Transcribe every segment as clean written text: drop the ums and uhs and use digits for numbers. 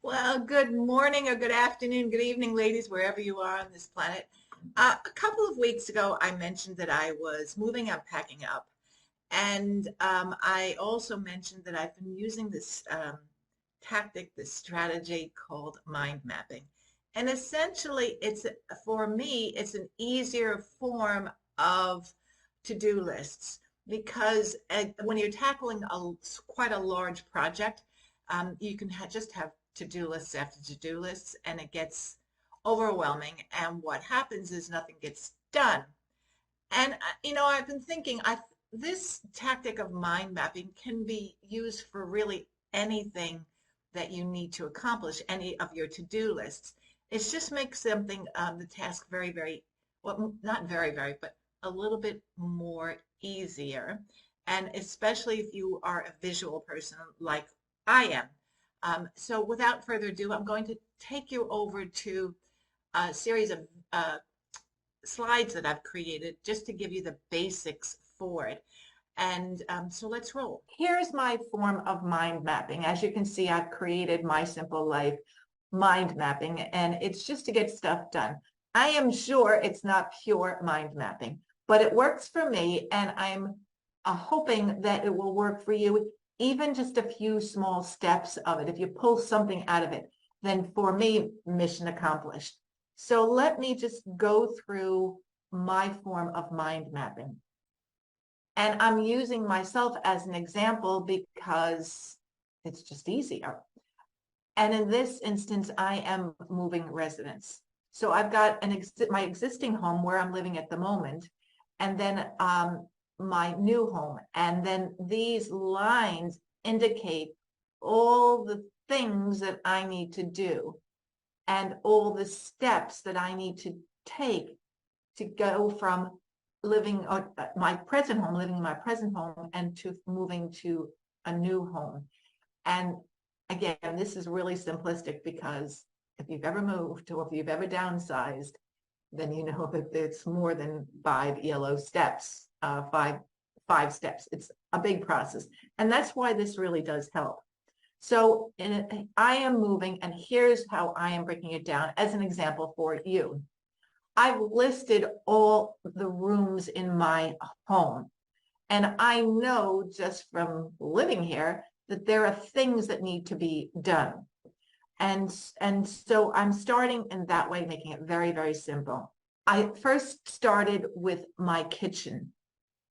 Well, good morning or good afternoon, good evening, ladies, wherever you are on this planet. A couple of weeks ago, I mentioned that I was moving and packing up. And I also mentioned that I've been using this tactic, this strategy called mind mapping. And essentially, for me, it's an easier form of to-do lists because when you're tackling quite a large project, you can just have to-do lists after to-do lists, and it gets overwhelming. And what happens is nothing gets done. And I've been thinking, this tactic of mind mapping can be used for really anything that you need to accomplish, any of your to-do lists. It just makes something, the task very, very, well, not very, very, but a little bit more easier. And especially if you are a visual person like I am. So without further ado, I'm going to take you over to a series of slides that I've created just to give you the basics for it. And so let's roll. Here's my form of mind mapping. As you can see, I've created my simple life mind mapping, and it's just to get stuff done. I am sure it's not pure mind mapping, but it works for me, and I'm hoping that it will work for you, even just a few small steps of it. If you pull something out of it, then for me, mission accomplished. So let me just go through my form of mind mapping. And I'm using myself as an example because it's just easier. And in this instance, I am moving residence. So I've got my existing home where I'm living at the moment, and then my new home. And then these lines indicate all the things that I need to do and all the steps that I need to take to go from living my present home, living in my present home, and to moving to a new home. And again, this is really simplistic because if you've ever moved or if you've ever downsized, then you know that it's more than 5 yellow steps, five steps. It's a big process. And that's why this really does help. So I am moving, and here's how I am breaking it down as an example for you. I've listed all the rooms in my home, and I know just from living here that there are things that need to be done. And so I'm starting in that way, making it very, very simple. I first started with my kitchen,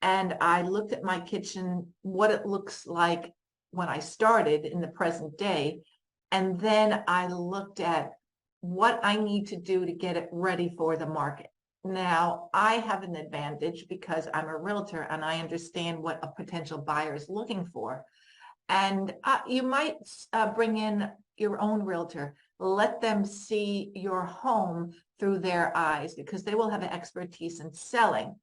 and I looked at my kitchen, what it looks like when I started in the present day. And then I looked at what I need to do to get it ready for the market. Now, I have an advantage because I'm a realtor and I understand what a potential buyer is looking for. And you might bring in your own realtor, let them see your home through their eyes because they will have an expertise in selling.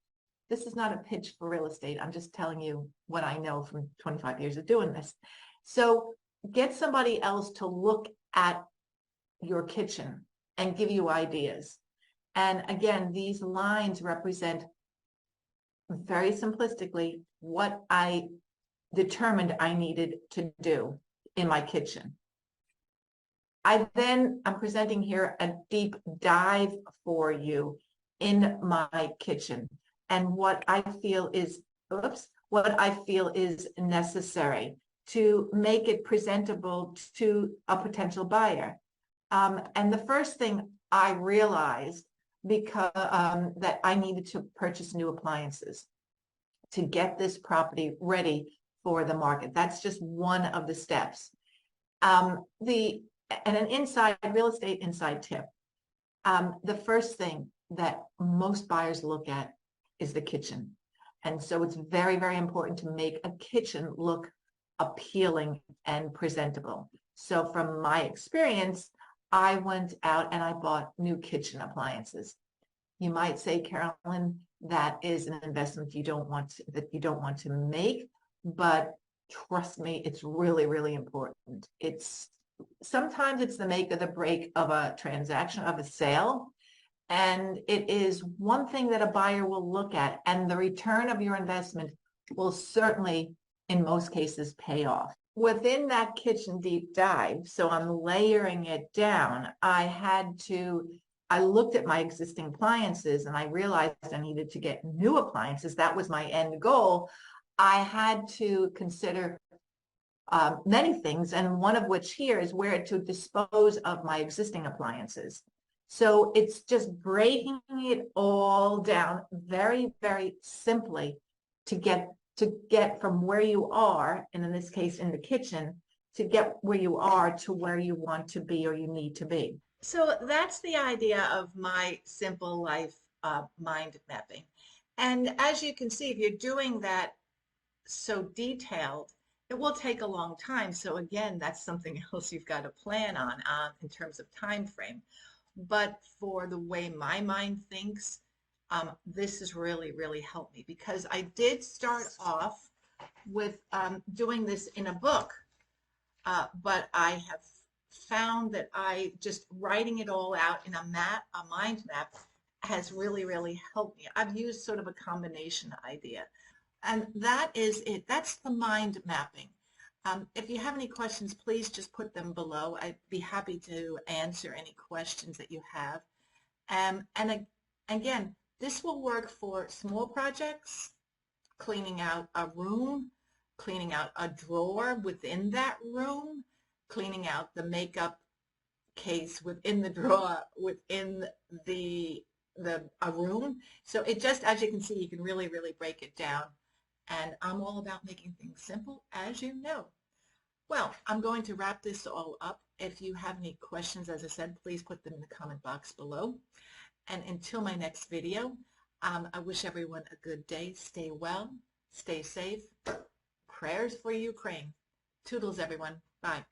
This is not a pitch for real estate. I'm just telling you what I know from 25 years of doing this. So get somebody else to look at your kitchen and give you ideas. And again, these lines represent very simplistically what I determined I needed to do in my kitchen. I'm presenting here a deep dive for you in my kitchen and what I feel is, what I feel is necessary to make it presentable to a potential buyer. And the first thing I realized that I needed to purchase new appliances to get this property ready for the market. That's just one of the steps. And an inside real estate inside tip. The first thing that most buyers look at is the kitchen. And so it's very, very important to make a kitchen look appealing and presentable. So from my experience, I went out and I bought new kitchen appliances. You might say, Carolyn, that is an investment you don't want to make, but trust me, it's really, really important. Sometimes it's the make or the break of a transaction, of a sale. And it is one thing that a buyer will look at, and the return of your investment will certainly, in most cases, pay off. within that kitchen deep dive, so I'm layering it down, I looked at my existing appliances and I realized I needed to get new appliances. That was my end goal. I had to consider many things, and one of which here is where to dispose of my existing appliances. So it's just breaking it all down very, very simply to get from where you are, and in this case in the kitchen, to get where you are to where you want to be or you need to be. So that's the idea of my simple life mind mapping. And as you can see, if you're doing that so detailed, it will take a long time. So again, that's something else you've got to plan on in terms of time frame. But for the way my mind thinks, this has really, really helped me because I did start off with doing this in a book, but I have found that I just writing it all out in a mind map has really, really helped me. I've used sort of a combination idea. And that is it. That's the mind mapping. If you have any questions, please just put them below. I'd be happy to answer any questions that you have. Again, this will work for small projects, cleaning out a room, cleaning out a drawer within that room, cleaning out the makeup case within the drawer within a room. So it just, as you can see, you can really, really break it down. And I'm all about making things simple, as you know. Well, I'm going to wrap this all up. If you have any questions, as I said, please put them in the comment box below. And until my next video, I wish everyone a good day. Stay well, stay safe. Prayers for Ukraine. Toodles, everyone. Bye.